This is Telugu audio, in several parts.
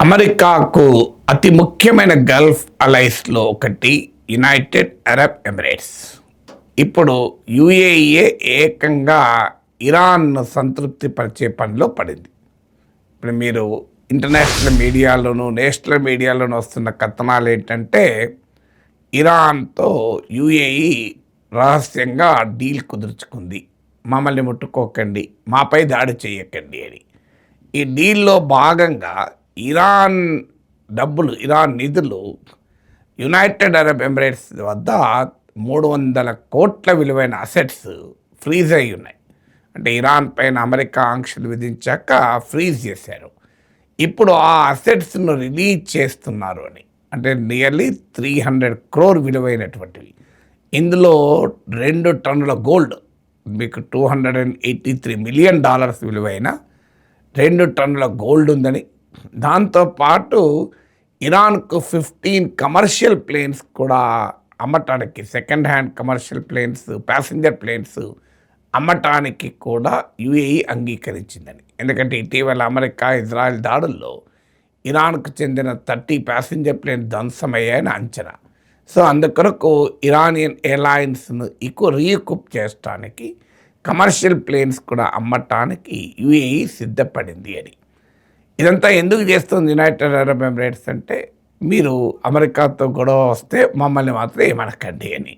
అమెరికాకు అతి ముఖ్యమైన గల్ఫ్ అలైస్లో ఒకటి యునైటెడ్ అరబ్ ఎమిరేట్స్. ఇప్పుడు యుఏఈఏ ఏకంగా ఇరాన్ను సంతృప్తిపరిచే పనిలో పడింది. ఇప్పుడు మీరు ఇంటర్నేషనల్ మీడియాలోను నేషనల్ మీడియాలోను వస్తున్న కథనాలు ఏంటంటే, ఇరాన్తో యుఏఈ రహస్యంగా డీల్ కుదుర్చుకుంది, మమ్మల్ని ముట్టుకోకండి, మాపై దాడి చేయకండి అని. ఈ డీల్లో భాగంగా ఇరాన్ ఇరాన్ నిధులు యునైటెడ్ అరబ్ ఎమిరేట్స్ వద్ద 300 కోట్ల విలువైన అసెట్స్ ఫ్రీజ్ అయి ఉన్నాయి. అంటే ఇరాన్ పైన అమెరికా ఆంక్షలు విధించాక ఫ్రీజ్ చేశారు. ఇప్పుడు ఆ అసెట్స్ను రిలీజ్ చేస్తున్నారు అని. అంటే నియర్లీ 300 crore విలువైనటువంటివి. ఇందులో 2 టన్నుల గోల్డ్, మీకు $283 million విలువైన 2 టన్నుల గోల్డ్ ఉందని, దాంతోపాటు ఇరాన్కు 15 కమర్షియల్ ప్లేన్స్ కూడా అమ్మటానికి, second hand commercial planes, passenger planes అమ్మటానికి కూడా యుఏఈ అంగీకరించిందని. ఎందుకంటే ఇటీవల అమెరికా ఇజ్రాయెల్ దాడుల్లో ఇరాన్కు చెందిన 30 ప్యాసింజర్ ప్లేన్ ధ్వంసమయ్యాయని అంచనా. సో అందుకొరకు ఇరానియన్ ఎయిర్లైన్స్ను రీఎక్విప్ చేయడానికి కమర్షియల్ ప్లేన్స్ కూడా అమ్మటానికి యుఏఈ సిద్ధపడింది అని. ఇదంతా ఎందుకు చేస్తుంది యునైటెడ్ అరబ్ ఎమిరేట్స్ అంటే, మీరు అమెరికాతో గొడవ వస్తే మమ్మల్ని మాత్రం ఏమనకండి అని.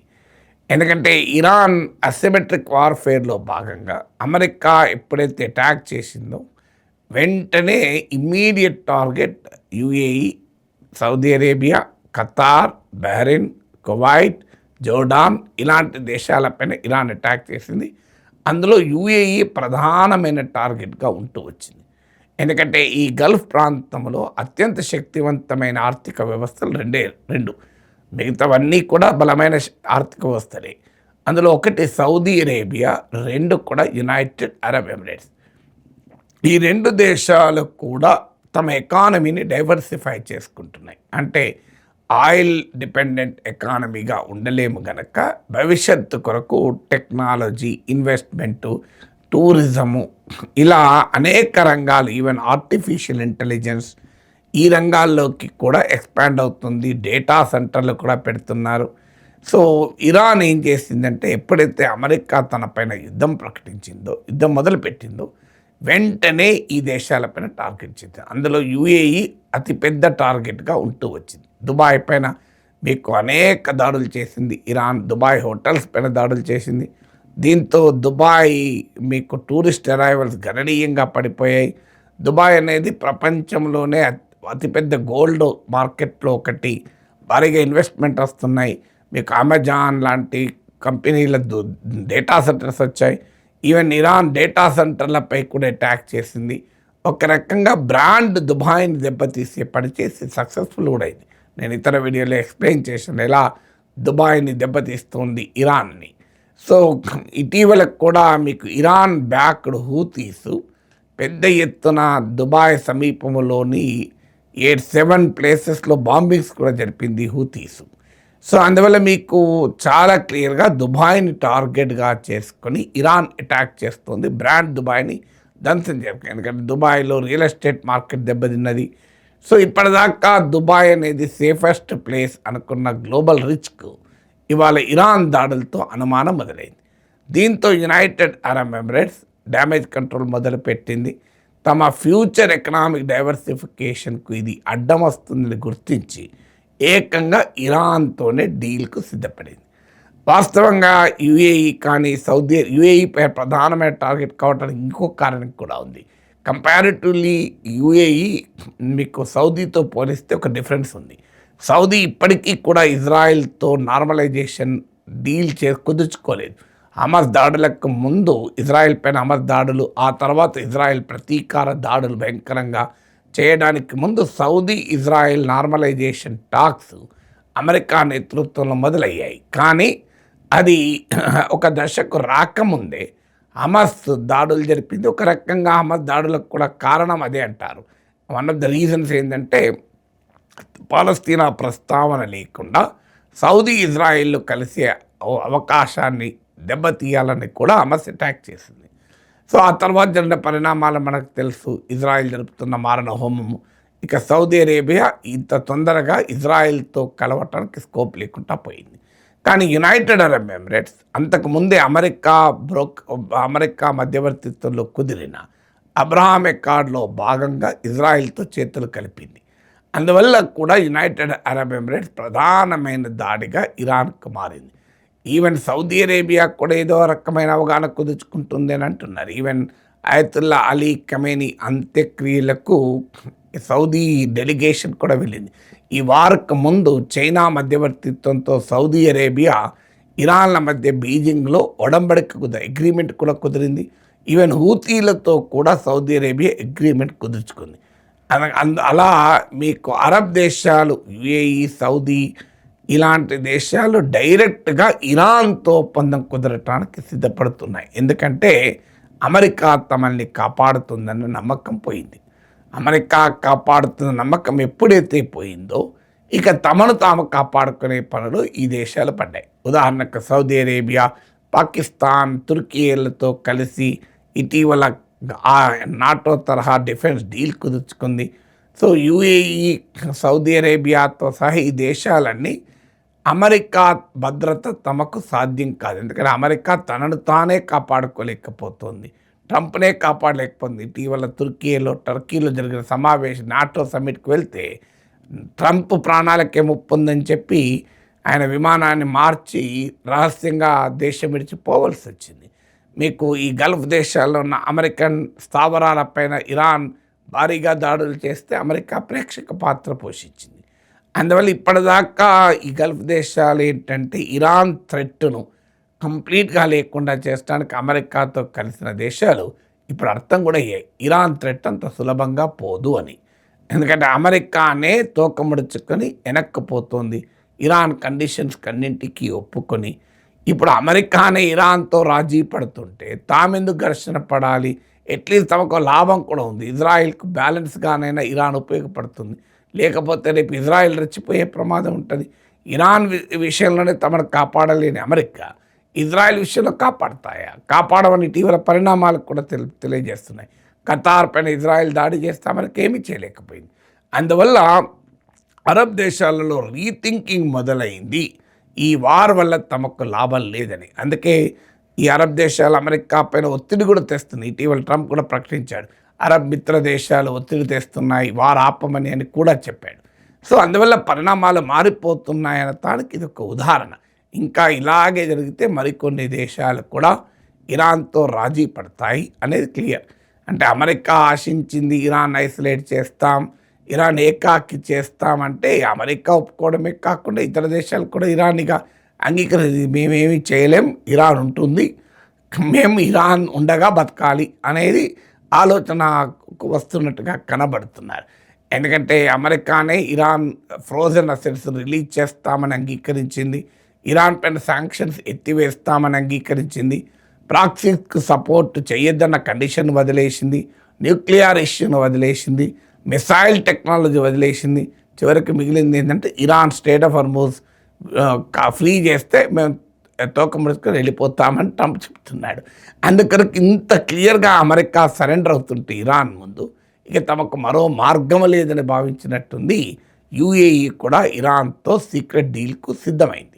ఎందుకంటే ఇరాన్ అసిమెట్రిక్ వార్ఫేర్లో భాగంగా అమెరికా ఎప్పుడైతే అటాక్ చేసిందో వెంటనే immediate target UAE, Saudi Arabia, Qatar, Bahrain, Kuwait, Jordan ఇలాంటి దేశాలపైన ఇరాన్ అటాక్ చేసింది. అందులో యుఏఈ ప్రధానమైన టార్గెట్గా ఉంటూ వచ్చింది. ఎందుకంటే ఈ గల్ఫ్ ప్రాంతంలో అత్యంత శక్తివంతమైన ఆర్థిక వ్యవస్థలు రెండు, మిగతావన్నీ కూడా బలమైన ఆర్థిక వ్యవస్థలే. అందులో ఒకటి సౌదీ అరేబియా, 2 కూడా యునైటెడ్ అరబ్ ఎమిరేట్స్. ఈ 2 దేశాలు కూడా తమ ఎకానమీని డైవర్సిఫై చేసుకుంటున్నాయి. అంటే ఆయిల్ డిపెండెంట్ ఎకానమీగా ఉండలేము గనక భవిష్యత్తు కొరకు టెక్నాలజీ, ఇన్వెస్ట్మెంటు, టూరిజము, ఇలా అనేక రంగాలు, ఈవెన్ ఆర్టిఫిషియల్ ఇంటెలిజెన్స్, ఈ రంగాల్లోకి కూడా ఎక్స్పాండ్ అవుతుంది. డేటా సెంటర్లు కూడా పెడుతున్నారు. సో ఇరాన్ ఏం చేసిందంటే, ఎప్పుడైతే అమెరికా తన పైన యుద్ధం మొదలుపెట్టిందో వెంటనే ఈ దేశాలపైన టార్గెట్ చేసింది. అందులో యుఏఈ అతిపెద్ద టార్గెట్గా ఉంటూ వచ్చింది. దుబాయ్ పైన మీకు అనేక దాడులు చేసింది ఇరాన్. దుబాయ్ హోటల్స్ పైన దాడులు చేసింది. దీంతో దుబాయ్ మీకు టూరిస్ట్ అరైవల్స్ గణనీయంగా పడిపోయాయి. దుబాయ్ అనేది ప్రపంచంలోనే అతిపెద్ద గోల్డ్ మార్కెట్లో ఒకటి. భారీగా ఇన్వెస్ట్మెంట్ వస్తున్నాయి. మీకు అమెజాన్ లాంటి కంపెనీల డేటా సెంటర్స్ వచ్చాయి. ఈవెన్ ఇరాన్ డేటా సెంటర్లపై కూడా అటాక్ చేసింది. ఒక రకంగా బ్రాండ్ దుబాయ్ని దెబ్బతీసే పని చేసి సక్సెస్ఫుల్ కూడా అయింది. నేను ఇతర వీడియోలో ఎక్స్ప్లెయిన్ చేశాను ఎలా దుబాయ్ని దెబ్బతీస్తుంది ఇరాన్ని. సో ఇటీవల కూడా మీకు ఇరాన్ బ్యాక్డ్ హూతీస్ పెద్ద ఎత్తున దుబాయ్ సమీపంలోని 7 ప్లేసెస్లో బాంబింగ్స్ కూడా జరిపింది హూతీస్. సో అందువల్ల మీకు చాలా క్లియర్గా దుబాయ్ని టార్గెట్గా చేసుకొని ఇరాన్ అటాక్ చేస్తుంది. బ్రాండ్ దుబాయ్ని ధ్వంసం చేయడానికి. ఎందుకంటే దుబాయ్లో రియల్ ఎస్టేట్ మార్కెట్ దెబ్బతిన్నది. సో ఇప్పటిదాకా దుబాయ్ అనేది సేఫెస్ట్ ప్లేస్ అనుకున్న గ్లోబల్ రిచ్కు ఇవాళ ఇరాన్ దాడులతో అనుమానం మొదలైంది. దీంతో United Arab Emirates damage control మొదలుపెట్టింది. తమ ఫ్యూచర్ ఎకనామిక్ డైవర్సిఫికేషన్కు ఇది అడ్డం వస్తుందని గుర్తించి ఏకంగా ఇరాన్తోనే డీల్కు సిద్ధపడింది. వాస్తవంగా యుఏఈ కానీ యుఏఈ ప్రధానమైన టార్గెట్ కావడానికి ఇంకొక కారణం కూడా ఉంది. కంపారిటివ్లీ యుఏఈ మీకు సౌదీతో పోలిస్తే ఒక డిఫరెన్స్ ఉంది. సౌదీ ఇప్పటికీ కూడా ఇజ్రాయెల్తో నార్మలైజేషన్ డీల్ కుదుర్చుకోలేదు. హమాస్ దాడులకు ముందు ఇజ్రాయెల్ పైన హమాస్ దాడులు, ఆ తర్వాత ఇజ్రాయెల్ ప్రతీకార దాడులు భయంకరంగా చేయడానికి ముందు Saudi Israel normalisation talks America నేతృత్వంలో మొదలయ్యాయి. కానీ అది ఒక దశకు రాకముందే హమాస్ దాడులు జరిపింది. ఒక రకంగా హమాస్ దాడులకు కూడా కారణం అదే అంటారు. వన్ ఆఫ్ ద రీజన్స్ ఏంటంటే, పాలస్తీనా ప్రస్తావన లేకుండా సౌదీ ఇజ్రాయిల్ కలిసే అవకాశాన్ని దెబ్బతీయాలని కూడా హమాస్ అటాక్ చేసింది. సో ఆ తర్వాత జరిగిన పరిణామాలు మనకు తెలుసు. ఇజ్రాయిల్ జరుపుతున్న మారణ హోమము, ఇక సౌదీ అరేబియా ఇంత తొందరగా ఇజ్రాయెల్తో కలవటానికి స్కోప్ లేకుండా పోయింది. కానీ యునైటెడ్ అరబ్ ఎమిరేట్స్ అంతకుముందే అమెరికా మధ్యవర్తిత్వంలో కుదిరిన అబ్రహాం అకార్డ్లో భాగంగా ఇజ్రాయెల్తో చేతులు కలిపింది. అందువల్ల కూడా యునైటెడ్ అరబ్ ఎమిరేట్స్ ప్రధానమైన దాడిగా ఇరాన్కు మారింది. ఈవెన్ సౌదీ అరేబియా కూడా ఏదో రకమైన అవగాహన కుదుర్చుకుంటుంది అని అంటున్నారు. ఈవెన్ అయతుల్లా అలీ ఖమేనీ అంత్యక్రియలకు సౌదీ డెలిగేషన్ కూడా వెళ్ళింది. ఈ వారకు ముందు చైనా మధ్యవర్తిత్వంతో సౌదీ అరేబియా ఇరాన్ల మధ్య బీజింగ్లో అగ్రిమెంట్ కూడా కుదిరింది. ఈవెన్ హూతీలతో కూడా సౌదీ అరేబియా అగ్రిమెంట్ కుదుర్చుకుంది. అలా మీకు అరబ్ దేశాలు యుఏఈ, సౌదీ ఇలాంటి దేశాలు డైరెక్ట్గా ఇరాన్తో ఒప్పందం కుదరటానికి సిద్ధపడుతున్నాయి. ఎందుకంటే అమెరికా తమల్ని కాపాడుతుందన్న నమ్మకం పోయింది. అమెరికా కాపాడుతున్న నమ్మకం ఎప్పుడైతే పోయిందో ఇక తమను తాము కాపాడుకునే పనులు ఈ దేశాలు పడ్డాయి. ఉదాహరణకు సౌదీ అరేబియా, పాకిస్తాన్, తుర్కీలతో కలిసి ఇటీవల నాటో తరహా డిఫెన్స్ డీల్ కుదుర్చుకుంది. సో యుఏఈ, సౌదీ అరేబియాతో సహా ఈ దేశాలన్నీ అమెరికా భద్రత తమకు సాధ్యం కాదు. ఎందుకంటే అమెరికా తనను తానే కాపాడుకోలేకపోతుంది, ట్రంప్నే కాపాడలేకపోతుంది. ఇటీవల టర్కీలో జరిగిన సమావేశం నాటో సమ్మిట్కి వెళ్తే ట్రంప్ ప్రాణాలకే ముప్పు ఉందని చెప్పి ఆయన విమానాన్ని మార్చి రహస్యంగా దేశం విడిచిపోవలసి వచ్చింది. మీకు ఈ గల్ఫ్ దేశాల్లో ఉన్న అమెరికన్ స్థావరాలపైన ఇరాన్ భారీగా దాడులు చేస్తే అమెరికా ప్రేక్షక పాత్ర పోషించింది. అందువల్ల ఇప్పటిదాకా ఈ గల్ఫ్ దేశాలు ఏంటంటే ఇరాన్ థ్రెట్ను కంప్లీట్గా లేకుండా చేయడానికి అమెరికాతో కలిసిన దేశాలు ఇప్పుడు అర్థం కూడా అయ్యాయి, ఇరాన్ థ్రెట్ అంత సులభంగా పోదు అని. ఎందుకంటే అమెరికానే తోకముడుచుకొని వెనక్కిపోతుంది, ఇరాన్ కండిషన్స్ కన్నింటికి ఒప్పుకొని. ఇప్పుడు అమెరికానే ఇరాన్తో రాజీ పడుతుంటే తామెందుకు ఘర్షణ పడాలి? అట్లీస్ట్ తమకు లాభం కూడా ఉంది. ఇజ్రాయిల్కు బ్యాలెన్స్గానైనా ఇరాన్ ఉపయోగపడుతుంది, లేకపోతే రేపు ఇజ్రాయిల్ రెచ్చిపోయే ప్రమాదం ఉంటుంది. ఇరాన్ విషయంలోనే తమను కాపాడలేని అమెరికా ఇజ్రాయెల్ విషయంలో కాపాడమని ఇటీవల పరిణామాలు కూడా తెలియజేస్తున్నాయి. ఖతార్ పైన ఇజ్రాయెల్ దాడి చేస్తే అమెరికా ఏమీ చేయలేకపోయింది. అందువల్ల అరబ్ దేశాలలో రీథింకింగ్ మొదలైంది, ఈ వార్ వల్ల తమకు లాభం లేదని. అందుకే ఈ అరబ్ దేశాలు అమెరికా పైన ఒత్తిడి కూడా తెస్తున్నాయి. ఇటీవల ట్రంప్ కూడా ప్రకటించాడు, అరబ్ మిత్ర దేశాలు ఒత్తిడి తెస్తున్నాయి, వార్ ఆపమని అని కూడా చెప్పాడు. సో అందువల్ల పరిణామాలు మారిపోతున్నాయన్న దానికి ఇది ఒక ఉదాహరణ. ఇంకా ఇలాగే జరిగితే మరికొన్ని దేశాలు కూడా ఇరాన్తో రాజీ పడతాయి అనేది క్లియర్. అంటే అమెరికా ఆశించింది ఇరాన్ ఐసోలేట్ చేస్తాం, ఇరాన్ ఏకాకి చేస్తామంటే అమెరికా ఒప్పుకోవడమే కాకుండా ఇతర దేశాలు కూడా ఇరాన్గా అంగీకరించి మేమేమి చేయలేం, ఇరాన్ ఉంటుంది, మేము ఇరాన్ ఉండగా బతకాలి అనేది ఆలోచన వస్తున్నట్టుగా కనబడుతున్నారు. ఎందుకంటే అమెరికానే ఇరాన్ ఫ్రోజన్ అసెట్స్ రిలీజ్ చేస్తామని అంగీకరించింది, ఇరాన్ పైన శాంక్షన్స్ ఎత్తివేస్తామని అంగీకరించింది, ప్రాక్సీస్కు సపోర్ట్ చేయొద్దన్న కండిషన్ వదిలేసింది, న్యూక్లియర్ ఇష్యూను వదిలేసింది, మిసైల్ టెక్నాలజీ వదిలేసింది. చివరికి మిగిలింది ఏంటంటే Iran state of Hormuz free చేస్తే మేము తోకముడుచుకొని వెళ్ళిపోతామని ట్రంప్ చెప్తున్నాడు. అందుకని ఇంత క్లియర్గా అమెరికా సరెండర్ అవుతుంటే ఇరాన్ ముందు ఇక తమకు మరో మార్గం లేదని భావించినట్టుంది. యుఏఈ కూడా ఇరాన్తో సీక్రెట్ డీల్కు సిద్ధమైంది.